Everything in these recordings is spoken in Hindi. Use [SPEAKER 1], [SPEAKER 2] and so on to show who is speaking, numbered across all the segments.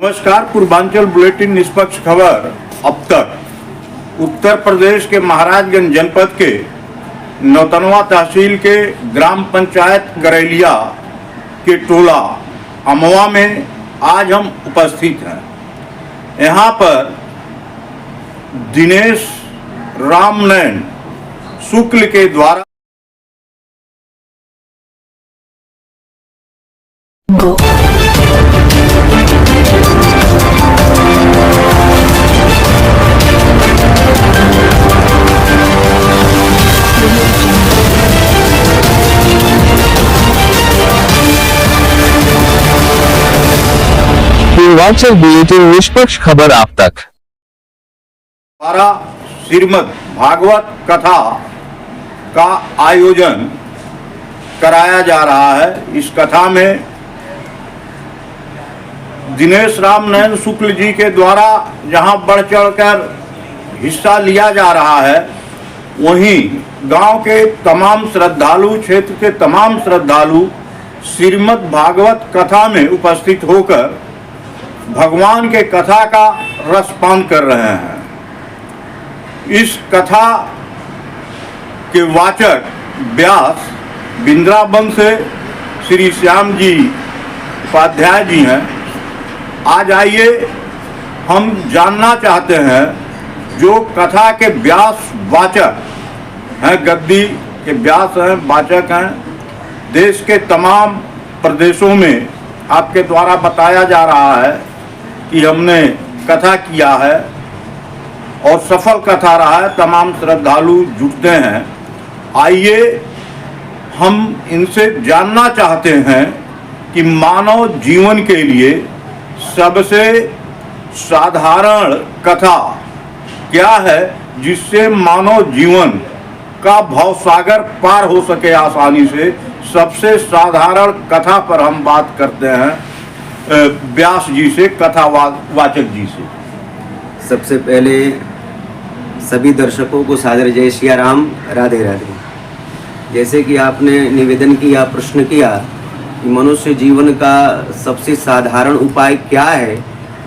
[SPEAKER 1] नमस्कार। पूर्वांचल बुलेटिन निष्पक्ष खबर। अब तक उत्तर प्रदेश के महाराजगंज जनपद के नौतनवा तहसील के ग्राम पंचायत करेलिया के टोला अमवा में आज हम उपस्थित हैं। यहाँ पर दिनेश रामनयन शुक्ल के द्वारा
[SPEAKER 2] पूर्वांचल बुलेटिन निष्पक्ष खबर आप तक।
[SPEAKER 1] श्रीमद् भागवत कथा का आयोजन कराया जा रहा है। इस कथा में दिनेश रामनयन शुक्ल जी के द्वारा जहां बढ़ चढ़कर हिस्सा लिया जा रहा है, वहीं गांव के तमाम श्रद्धालु, क्षेत्र के तमाम श्रद्धालु श्रीमद् भागवत कथा में उपस्थित होकर भगवान के कथा का रसपान कर रहे हैं। इस कथा के वाचक व्यास वृंदावन से श्री श्याम जी उपाध्याय जी हैं। आज आइए हम जानना चाहते हैं, जो कथा के व्यास वाचक हैं, गद्दी के व्यास हैं, वाचक हैं, देश के तमाम प्रदेशों में आपके द्वारा बताया जा रहा है कि हमने कथा किया है और सफल कथा रहा है, तमाम श्रद्धालु जुटते हैं। आइए हम इनसे जानना चाहते हैं कि मानव जीवन के लिए सबसे साधारण कथा क्या है, जिससे मानव जीवन का भवसागर पार हो सके आसानी से। सबसे साधारण कथा पर हम बात करते हैं व्यास जी से, कथा वाचक जी से।
[SPEAKER 3] सबसे पहले सभी दर्शकों को सादर जय सिया राम, राधे राधे। जैसे कि आपने निवेदन किया, प्रश्न किया कि मनुष्य जीवन का सबसे साधारण उपाय क्या है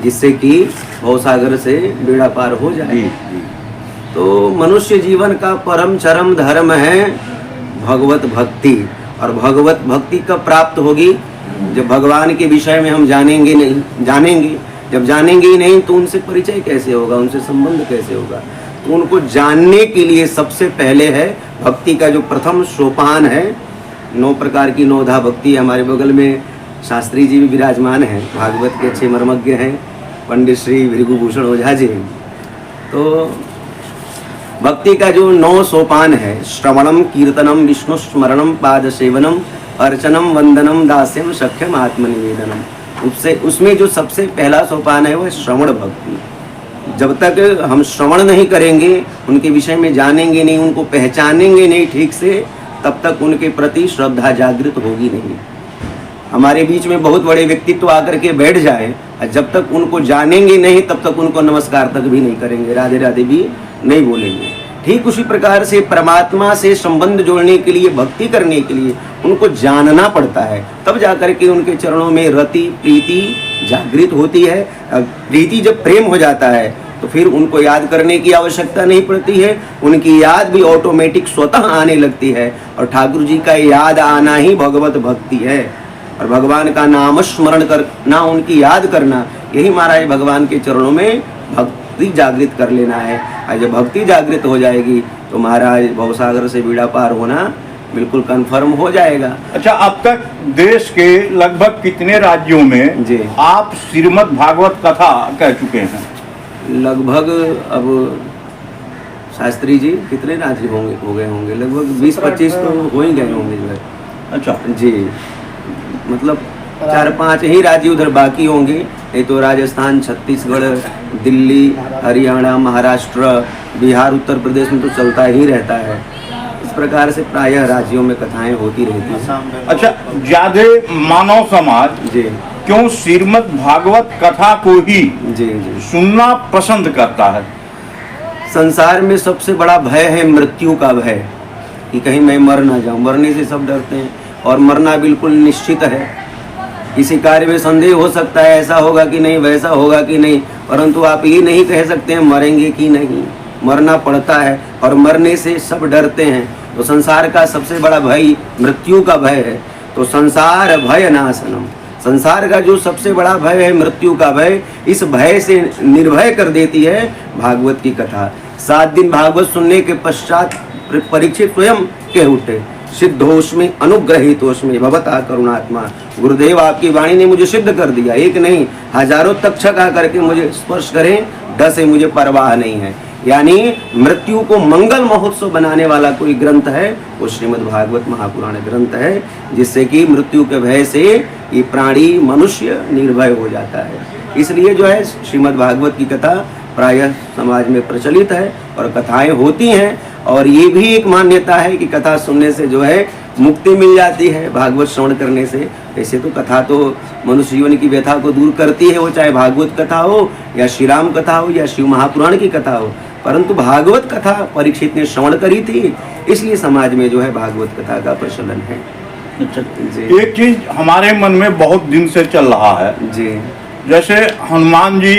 [SPEAKER 3] जिससे कि भवसागर से बेड़ा पार हो जाए। तो मनुष्य जीवन का परम चरम धर्म है भगवत भक्ति। और भगवत भक्ति कब प्राप्त होगी? जब भगवान के विषय में हम जानेंगे जब जानेंगे ही नहीं तो उनसे परिचय कैसे होगा, उनसे संबंध कैसे होगा। तो उनको जानने के लिए सबसे पहले है भक्ति का जो प्रथम सोपान है। 9 प्रकार की 9धा भक्ति। हमारे बगल में शास्त्री जी भी विराजमान हैं, भागवत के अच्छे मर्मज्ञ हैं, पंडित श्री भृगुभूषण ओझा जी। तो भक्ति का जो 9 सोपान है, श्रवणम, कीर्तनम, विष्णु स्मरणम, पाद सेवनम, अर्चनम, वंदनम, दास्यम, सख्यम, आत्मनिवेदनम। उसमें जो सबसे पहला सोपान है वो श्रवण भक्ति। जब तक हम श्रवण नहीं करेंगे, उनके विषय में जानेंगे नहीं, उनको पहचानेंगे नहीं ठीक से, तब तक उनके प्रति श्रद्धा जागृत होगी नहीं। हमारे बीच में बहुत बड़े व्यक्तित्व आकर के बैठ जाए, जब तक उनको जानेंगे नहीं तब तक उनको नमस्कार तक भी नहीं करेंगे, राधे राधे भी नहीं बोलेंगे। ठीक उसी प्रकार से परमात्मा से संबंध जोड़ने के लिए, भक्ति करने के लिए उनको जानना पड़ता है, तब जाकर के उनके चरणों में रति, प्रीति जागृत होती है। प्रीति जब प्रेम हो जाता है तो फिर उनको याद करने की आवश्यकता नहीं पड़ती है, उनकी याद भी ऑटोमेटिक स्वतः आने लगती है। और ठाकुर जी का याद आना ही भगवत भक्ति है। और भगवान का नाम स्मरण करना, उनकी याद करना, यही महाराज भगवान के चरणों में भक्ति जागृत कर लेना है। और जब भक्ति जागृत हो जाएगी तो महाराज भवसागर से बीड़ा पार होना बिल्कुल कंफर्म हो जाएगा।
[SPEAKER 1] अच्छा, अब तक देश के लगभग कितने राज्यों में
[SPEAKER 3] जी
[SPEAKER 1] आप श्रीमद् भागवत कथा कह चुके हैं?
[SPEAKER 3] लगभग अब शास्त्री जी कितने राज्य हो गए होंगे? लगभग 20-25 तो हो ही गए होंगे।
[SPEAKER 1] अच्छा
[SPEAKER 3] जी, मतलब 4-5 ही राज्य उधर बाकी होंगे, नहीं तो राजस्थान, छत्तीसगढ़, दिल्ली, हरियाणा, महाराष्ट्र, बिहार, उत्तर प्रदेश में तो चलता ही रहता है। इस प्रकार से प्रायः राज्यों में कथाएं होती रहती हैं।
[SPEAKER 1] अच्छा, ज्यादा मानव समाज
[SPEAKER 3] जी
[SPEAKER 1] क्यों श्रीमद् भागवत कथा को ही
[SPEAKER 3] जी
[SPEAKER 1] सुनना पसंद करता है?
[SPEAKER 3] संसार में सबसे बड़ा भय है मृत्यु का भय, कि कहीं मैं मर ना जाऊं। मरने से सब डरते हैं और मरना बिल्कुल निश्चित है। किसी कार्य में संदेह हो सकता है, ऐसा होगा कि नहीं, वैसा होगा कि नहीं, परंतु आप ये नहीं कह सकते हैं मरेंगे कि नहीं। मरना पड़ता है और मरने से सब डरते हैं। तो संसार का सबसे बड़ा भय मृत्यु का भय है। तो संसार भय नाशनम, संसार का जो सबसे बड़ा भय है मृत्यु का भय, इस भय से निर्भय कर देती है भागवत की कथा। 7 दिन भागवत सुनने के पश्चात परीक्षित स्वयं कह उठे, सिद्धोष्मी अनुग्रहीतोष्मी भवता करुणात्मा। गुरुदेव आपकी वाणी ने मुझे सिद्ध कर दिया, एक नहीं हजारों तक्षक आकर के मुझे स्पर्श करें, डर से मुझे परवाह नहीं है। यानी मृत्यु को मंगल महोत्सव बनाने वाला कोई ग्रंथ है वो श्रीमद् भागवत महापुराण ग्रंथ है, जिससे कि मृत्यु के भय से ये प्राणी मनुष्य निर्भय हो जाता है। इसलिए जो है श्रीमद् भागवत की कथा प्रायः समाज में प्रचलित है और कथाएं होती हैं। और ये भी एक मान्यता है कि कथा सुनने से जो है मुक्ति मिल जाती है, भागवत श्रवण करने से। ऐसे तो कथा तो मनुष्य जीवन की व्यथा को दूर करती है, वो चाहे भागवत कथा हो या श्री राम कथा हो या शिव महापुराण की कथा हो, परंतु भागवत कथा परीक्षित ने श्रवण करी थी, इसलिए समाज में जो है भागवत कथा का प्रचलन है। जी।
[SPEAKER 1] एक चीज हमारे मन में बहुत दिन से चल रहा है
[SPEAKER 3] जी,
[SPEAKER 1] जैसे हनुमान जी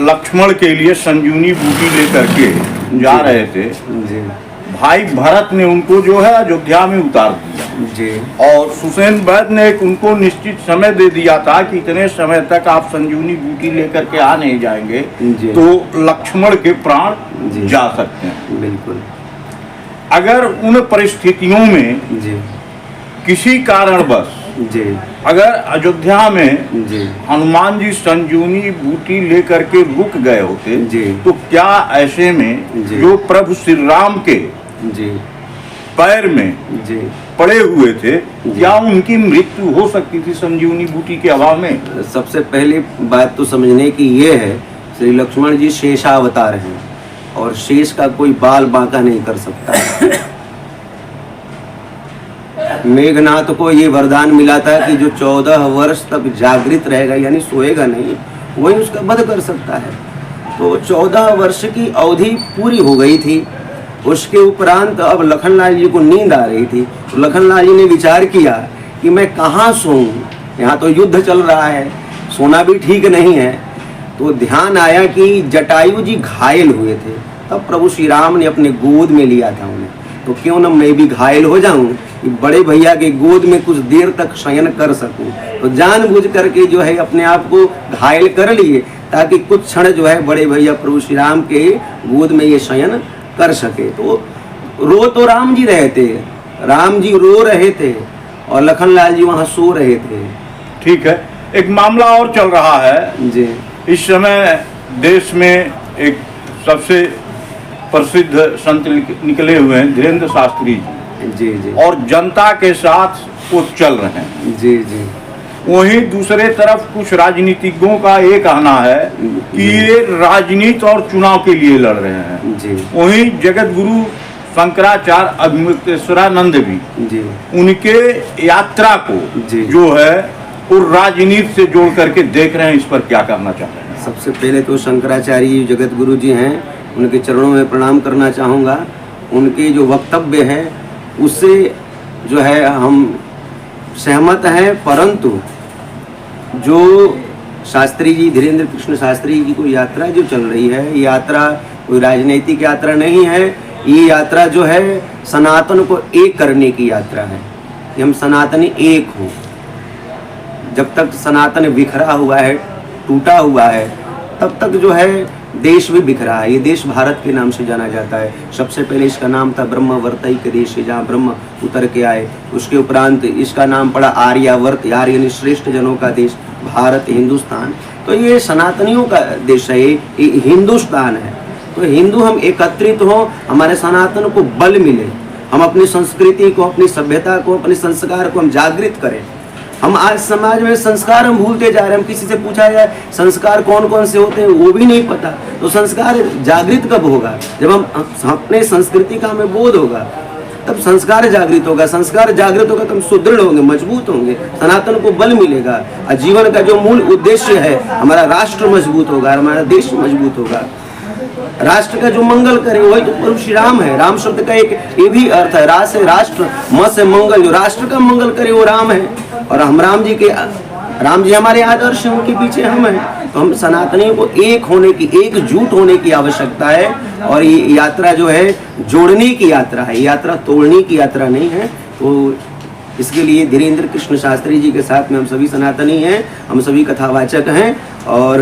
[SPEAKER 1] लक्ष्मण के लिए संजीवनी बूटी लेकर के जा रहे थे,
[SPEAKER 3] जी
[SPEAKER 1] भाई भरत ने उनको जो है अयोध्या में उतार दिया
[SPEAKER 3] जी,
[SPEAKER 1] और सुसेन वैद्य ने एक उनको निश्चित समय दे दिया था कि इतने समय तक आप संजीवनी बूटी लेकर के आ नहीं जाएंगे
[SPEAKER 3] जी।
[SPEAKER 1] तो लक्ष्मण के प्राण
[SPEAKER 3] जी।
[SPEAKER 1] जा सकते हैं।
[SPEAKER 3] बिल्कुल
[SPEAKER 1] अगर उन परिस्थितियों में
[SPEAKER 3] जी,
[SPEAKER 1] किसी कारणवश
[SPEAKER 3] जी
[SPEAKER 1] अगर अयोध्या में
[SPEAKER 3] जी,
[SPEAKER 1] हनुमान जी संजीवनी बूटी लेकर के रुक गए होते
[SPEAKER 3] जी।
[SPEAKER 1] तो क्या ऐसे में
[SPEAKER 3] जी।
[SPEAKER 1] जो प्रभु श्री राम के
[SPEAKER 3] जी
[SPEAKER 1] पैर में
[SPEAKER 3] जी,
[SPEAKER 1] पड़े हुए थे, क्या उनकी मृत्यु हो सकती थी संजीवनी बूटी के अभाव में?
[SPEAKER 3] सबसे पहली बात तो समझने की ये है, श्री लक्ष्मण जी शेषावतार हैं और शेष का कोई बाल बांका नहीं कर सकता। मेघनाथ को ये वरदान मिला था कि जो 14 वर्ष तक जागृत रहेगा यानी सोएगा नहीं, वही उसका वध कर सकता है। तो 14 वर्ष की अवधि पूरी हो गई थी। उसके उपरांत अब लखनलाल जी को नींद आ रही थी, तो लखनलाल जी ने विचार किया कि मैं कहाँ सोऊं, यहाँ तो युद्ध चल रहा है, सोना भी ठीक नहीं है। तो ध्यान आया कि जटायु जी घायल हुए थे, तब प्रभु श्री राम ने अपने गोद में लिया था उन्हें, तो क्यों न मैं भी घायल हो जाऊं कि बड़े भैया के गोद में कुछ देर तक शयन कर सकूं। तो जानबूझ करके जो है अपने आप को घायल कर लिए ताकि कुछ क्षण जो है बड़े भैया प्रभु श्री राम के गोद में ये शयन कर सके। तो रो तो राम जी रहे थे, राम जी रो रहे थे और लखनलाल जी वहाँ सो रहे थे।
[SPEAKER 1] ठीक है, एक मामला और चल रहा है
[SPEAKER 3] जी
[SPEAKER 1] इस समय देश में। एक सबसे प्रसिद्ध संत निकले हुए हैं धीरेन्द्र शास्त्री जी,
[SPEAKER 3] जी जी,
[SPEAKER 1] और जनता के साथ वो चल रहे हैं।
[SPEAKER 3] जी जी,
[SPEAKER 1] वहीं दूसरे तरफ कुछ राजनीतिज्ञों का ये कहना है कि ये राजनीति और चुनाव के लिए लड़ रहे हैं।
[SPEAKER 3] जी
[SPEAKER 1] वहीं जगत गुरु शंकराचार्य अभिमुक्तेश्वरानंद भी
[SPEAKER 3] जी,
[SPEAKER 1] उनके यात्रा को
[SPEAKER 3] जी।
[SPEAKER 1] जो है वो राजनीति से जोड़ करके देख रहे हैं। इस पर क्या करना चाहते हैं?
[SPEAKER 3] सबसे पहले तो शंकराचार्य जी जगत गुरु जी हैं, उनके चरणों में प्रणाम करना चाहूँगा। उनके जो वक्तव्य है उससे जो है हम सहमत हैं, परंतु जो शास्त्री जी धीरेन्द्र कृष्ण शास्त्री जी को यात्रा जो चल रही है, ये यात्रा कोई राजनीतिक यात्रा नहीं है। ये यात्रा जो है सनातन को एक करने की यात्रा है कि हम सनातनी एक हों। जब तक सनातन बिखरा हुआ है, टूटा हुआ है, तब तक जो है देश भी बिखरा है। ये देश भारत के नाम से जाना जाता है। सबसे पहले इसका नाम था ब्रह्मवर्तैक देश, जहाँ ब्रह्म उतर के आए। उसके उपरांत इसका नाम पड़ा आर्यावर्त, आर्य यानी श्रेष्ठ जनों का देश, भारत हिंदुस्तान। तो ये सनातनियों का देश है, ये हिंदुस्तान है। तो हिंदू हम एकत्रित हों, हमारे सनातन को बल मिले, हम अपनी संस्कृति को, अपनी सभ्यता को, अपने संस्कार को हम जागृत करें। हम आज समाज में संस्कार हम भूलते जा रहे हैं। हम किसी से पूछा जाए संस्कार कौन कौन से होते हैं वो भी नहीं पता। तो संस्कार जागृत कब होगा? जब हम अपने संस्कृति का हमें बोध होगा, तब संस्कार जागृत होगा। संस्कार जागृत होगा तो हम सुदृढ़ होंगे, मजबूत होंगे, सनातन को बल मिलेगा। और जीवन का जो मूल उद्देश्य है, हमारा राष्ट्र मजबूत होगा, हमारा देश मजबूत होगा। राष्ट्र का जो मंगल करे वही तो प्रभु श्री राम है। राम शब्द का एक ये भी अर्थ है, राज से राष्ट्र, म से मंगल। जो राष्ट्र का मंगल करे वो राम है। और हम राम जी के राम जी हमारे आदर्श हैं, उनके पीछे हम हैं। तो हम सनातनियों को एक होने की, एकजुट होने की आवश्यकता है। और ये यात्रा जो है जोड़ने की यात्रा है, यात्रा तोड़ने की यात्रा नहीं है। तो इसके लिए धीरेन्द्र कृष्ण शास्त्री जी के साथ में हम सभी सनातनी हैं, हम सभी कथावाचक हैं और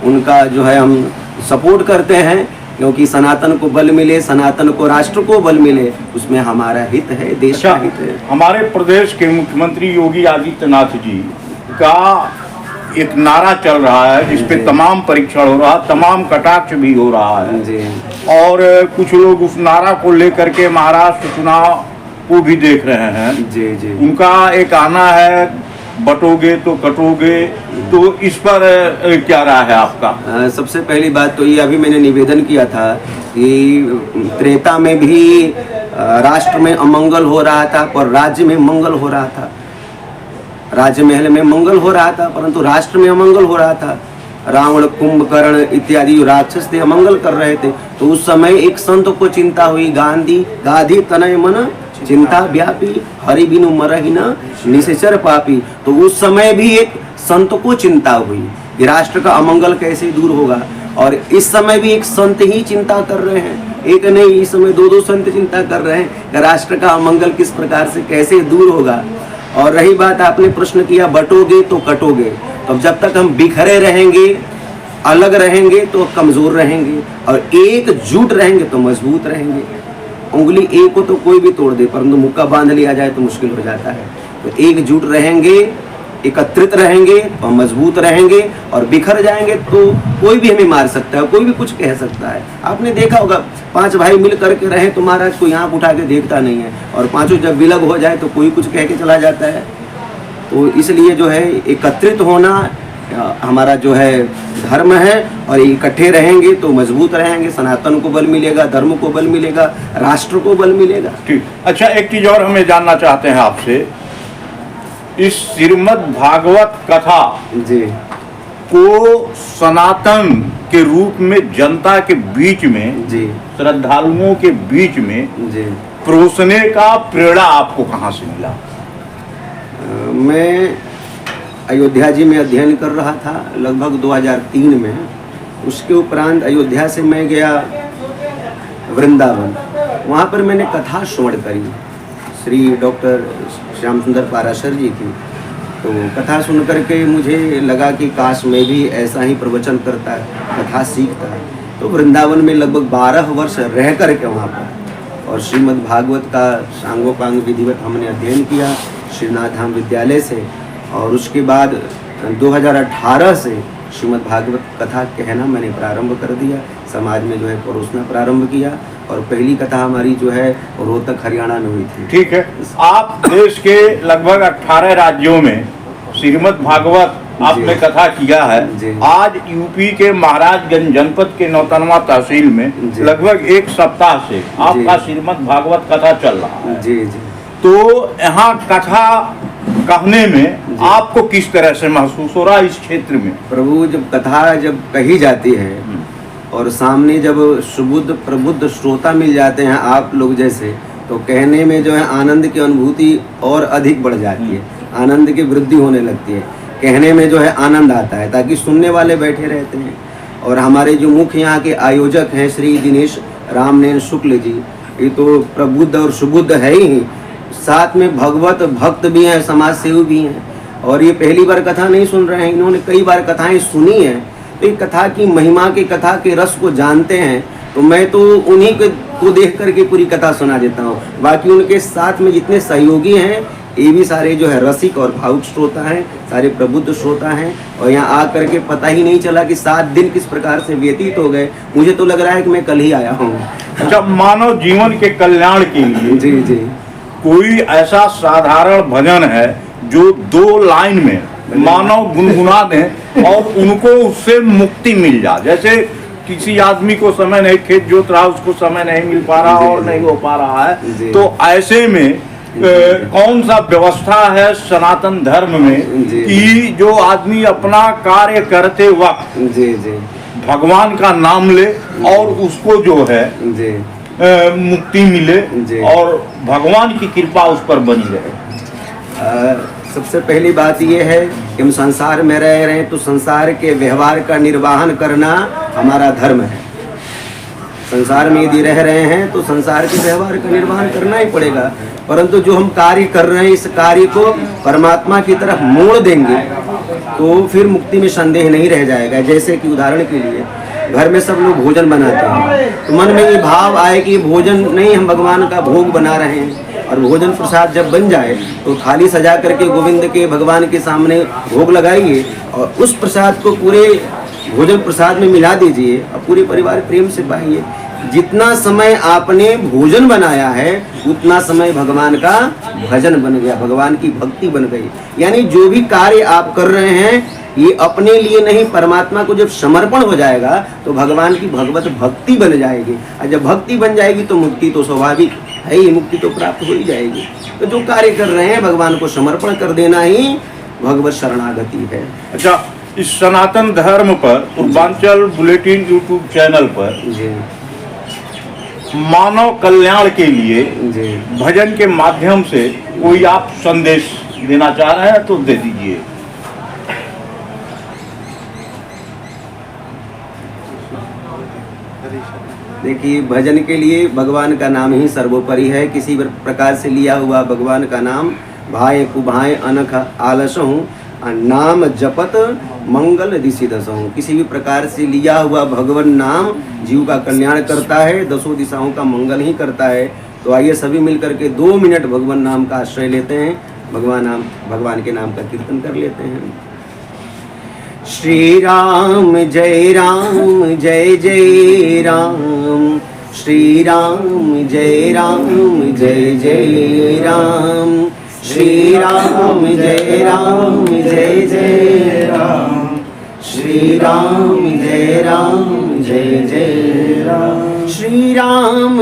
[SPEAKER 3] उनका जो है हम सपोर्ट करते हैं, क्योंकि सनातन को बल मिले, सनातन को राष्ट्र को बल मिले, उसमें हमारा हित है, देश का हित है।
[SPEAKER 1] हमारे प्रदेश के मुख्यमंत्री योगी आदित्यनाथ जी का एक नारा चल रहा है जिसपे तमाम परीक्षण हो रहा है, तमाम कटाक्ष भी हो रहा है
[SPEAKER 3] जी।
[SPEAKER 1] और कुछ लोग उस नारा को लेकर के महाराष्ट्र चुनाव को भी देख रहे हैं।
[SPEAKER 3] जी जी।
[SPEAKER 1] उनका एक आना है बटोगे तो कटोगे, तो इस पर क्या राय है आपका?
[SPEAKER 3] सबसे पहली बात तो ये अभी मैंने निवेदन किया था कि त्रेता में भी राष्ट्र में अमंगल हो रहा था पर राज्य में मंगल हो रहा था। राज्य महल में मंगल हो रहा था परंतु राष्ट्र में अमंगल हो रहा था। रावण, कुंभकर्ण इत्यादि जो राक्षस थे अमंगल कर रहे थे। तो उस समय एक संत को चिंता हुई, गांधी तनय मन चिंता व्यापी, हरि बिनु मरहि न निशाचर पापी। तो उस समय भी एक संत को चिंता हुई कि राष्ट्र का अमंगल कैसे दूर होगा। और इस समय भी एक संत ही चिंता कर रहे हैं, एक नहीं, इस समय दो संत चिंता कर रहे हैं कि राष्ट्र का अमंगल किस प्रकार से कैसे दूर होगा। और रही बात, आपने प्रश्न किया बटोगे तो कटोगे, तो जब तक हम बिखरे रहेंगे, अलग रहेंगे तो कमजोर रहेंगे और एकजुट रहेंगे तो मजबूत रहेंगे। उंगली एक को तो कोई भी तोड़ दे परंतु मुक्का बांध लिया जाए तो मुश्किल हो जाता है। तो एकजुट रहेंगे, एकत्रित रहेंगे और मजबूत रहेंगे, और बिखर जाएंगे तो कोई भी हमें मार सकता है, कोई भी कुछ कह सकता है। आपने देखा होगा 5 भाई मिल करके रहे तो महाराज कोई आंख उठा के देखता नहीं है, और पांचों जब विलग हो जाए तो कोई कुछ कह के चला जाता है। तो इसलिए जो है एकत्रित होना हमारा जो है धर्म है, और इकट्ठे रहेंगे तो मजबूत रहेंगे, सनातन को बल मिलेगा, धर्म को बल मिलेगा, राष्ट्र को बल मिलेगा।
[SPEAKER 1] ठीक। अच्छा, एक चीज और हमें जानना चाहते हैं आपसे, इस श्रीमद् भागवत कथा
[SPEAKER 3] जी
[SPEAKER 1] को सनातन के रूप में जनता के बीच में,
[SPEAKER 3] जी,
[SPEAKER 1] श्रद्धालुओं के बीच में
[SPEAKER 3] जी
[SPEAKER 1] परोसने का प्रेरणा आपको कहाँ से मिला?
[SPEAKER 3] मैं अयोध्या जी में अध्ययन कर रहा था लगभग 2003 में। उसके उपरांत अयोध्या से मैं गया वृंदावन। वहाँ पर मैंने कथा श्रवण करी श्री डॉक्टर श्याम सुंदर पाराशर जी की। तो कथा सुन करके मुझे लगा कि काश मैं भी ऐसा ही प्रवचन करता, कथा सीखता। तो वृंदावन में लगभग 12 वर्ष रह करके वहाँ पर, और श्रीमद् भागवत का सांगोपांग विधिवत हमने अध्ययन किया श्रीनाथ धाम विद्यालय से। और उसके बाद 2018 से श्रीमद् भागवत कथा कहना मैंने प्रारंभ कर दिया, समाज में जो है परोसना प्रारंभ किया। और पहली कथा हमारी जो है रोहतक हरियाणा में हुई थी।
[SPEAKER 1] ठीक है, आप देश के लगभग 18 राज्यों में श्रीमद् भागवत आपने कथा किया है। आज यूपी के महाराजगंज जनपद के नौतनवा तहसील में लगभग 1 सप्ताह से आपका श्रीमद् भागवत कथा चल रहा है।
[SPEAKER 3] जी जी।
[SPEAKER 1] तो यहाँ कथा कहने में आपको किस तरह से महसूस हो रहा है इस क्षेत्र में?
[SPEAKER 3] प्रभु, जब कथा जब कही जाती है और सामने जब सुबुद्ध प्रबुद्ध श्रोता मिल जाते हैं आप लोग जैसे, तो कहने में जो है आनंद की अनुभूति और अधिक बढ़ जाती है, आनंद की वृद्धि होने लगती है। कहने में जो है आनंद आता है ताकि सुनने वाले बैठे रहते हैं। और हमारे जो मुख्य यहाँ के आयोजक हैं श्री दिनेश रामनयन शुक्ल जी, ये तो प्रबुद्ध और सुबुद्ध है ही, साथ में भगवत भक्त भी हैं, समाज सेवी भी हैं। और ये पहली बार कथा नहीं सुन रहे हैं, इन्होंने कई बार कथाएं सुनी हैं। तो एक कथा की महिमा के, कथा के रस को जानते हैं। तो मैं तो उन्हीं को देख करके पूरी कथा सुना देता हूँ। बाकी उनके साथ में जितने सहयोगी हैं ये भी सारे जो है रसिक और भावुक श्रोता हैं, सारे प्रबुद्ध श्रोता हैं। और यहाँ आकर के पता ही नहीं चला कि 7 दिन किस प्रकार से व्यतीत हो गए। मुझे तो लग रहा है कि मैं कल ही आया हूँ।
[SPEAKER 1] जब मानव जीवन के कल्याण के लिए
[SPEAKER 3] जी जी
[SPEAKER 1] कोई ऐसा साधारण भजन है जो 2 लाइन में मानव गुनगुना दें और उनको उससे मुक्ति मिल जाए। जैसे किसी आदमी को समय नहीं, खेत जोत रहा, उसको समय नहीं मिल पा रहा और नहीं हो पा रहा है, तो ऐसे में कौन सा व्यवस्था है सनातन धर्म में कि जो आदमी अपना कार्य करते वक्त
[SPEAKER 3] जी जी
[SPEAKER 1] भगवान का नाम ले और उसको जो है
[SPEAKER 3] जी
[SPEAKER 1] मुक्ति मिले और भगवान की कृपा उस पर बनी रहे?
[SPEAKER 3] सबसे पहली बात यह है कि हम संसार में रह रहे हैं तो संसार के व्यवहार का निर्वाहन करना हमारा धर्म है। संसार में यदि रह रहे हैं तो संसार के व्यवहार का निर्वाहन करना ही पड़ेगा, परंतु जो हम कार्य कर रहे हैं इस कार्य को परमात्मा की तरफ मोड़ देंगे तो फिर मुक्ति में संदेह नहीं रह जाएगा। जैसे कि उदाहरण के लिए घर में सब लोग भोजन बनाते हैं तो मन में ये भाव आए कि भोजन नहीं, हम भगवान का भोग बना रहे हैं, और भोजन प्रसाद जब बन जाए तो थाली सजा करके गोविंद के भगवान के सामने भोग लगाइए और उस प्रसाद को पूरे भोजन प्रसाद में मिला दीजिए और पूरे परिवार प्रेम से पाइए। जितना समय आपने भोजन बनाया है उतना समय भगवान का भजन बन गया, भगवान की भक्ति बन गई। यानी जो भी कार्य आप कर रहे हैं ये अपने लिए नहीं, परमात्मा को जब समर्पण हो जाएगा तो भगवान की भगवत भक्ति बन जाएगी, और जब भक्ति बन जाएगी तो मुक्ति तो स्वाभाविक है ही, मुक्ति तो प्राप्त हो ही जाएगी। तो जो कार्य कर रहे हैं भगवान को समर्पण कर देना ही भगवत शरणागति है।
[SPEAKER 1] अच्छा, इस सनातन धर्म पर पूर्वांचल बुलेटिन यूट्यूब चैनल पर
[SPEAKER 3] जी
[SPEAKER 1] मानव कल्याण के लिए
[SPEAKER 3] जी
[SPEAKER 1] भजन के माध्यम से कोई आप संदेश देना चाह रहे हैं तो दे दीजिए।
[SPEAKER 3] देखिए, भजन के लिए भगवान का नाम ही सर्वोपरि है। किसी प्रकार से लिया हुआ भगवान का नाम भाए कुभाए अनख आलसहूँ नाम जपत मंगल दिशि दसहूँ। किसी भी प्रकार से लिया हुआ भगवान नाम जीव का कल्याण करता है, दसों दिशाओं का मंगल ही करता है। तो आइए सभी मिलकर के 2 मिनट भगवान नाम का आश्रय लेते हैं, भगवान के नाम का कीर्तन कर लेते हैं। श्री राम जय जय राम, श्री राम जय जय राम, श्री राम जय जय राम, श्री राम जय जय राम, श्री राम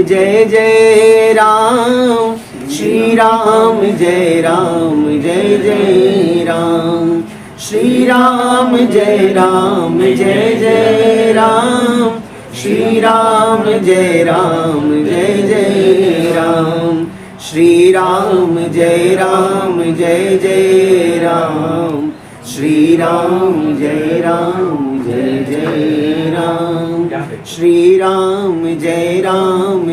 [SPEAKER 3] जय जय राम, श्री राम जय जय राम, श्री राम जय जय राम, श्री राम जय जय राम, श्री राम जय जय राम, श्री राम जय जय राम, श्री राम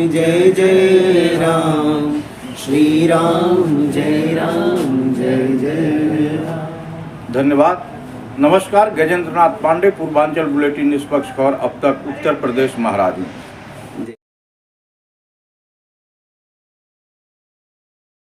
[SPEAKER 3] जय जय राम, श्री राम जय जय राम।
[SPEAKER 1] धन्यवाद। नमस्कार, गजेंद्र नाथ पांडे, पूर्वांचल बुलेटिन निष्पक्ष खबर, अब तक उत्तर प्रदेश, महाराज।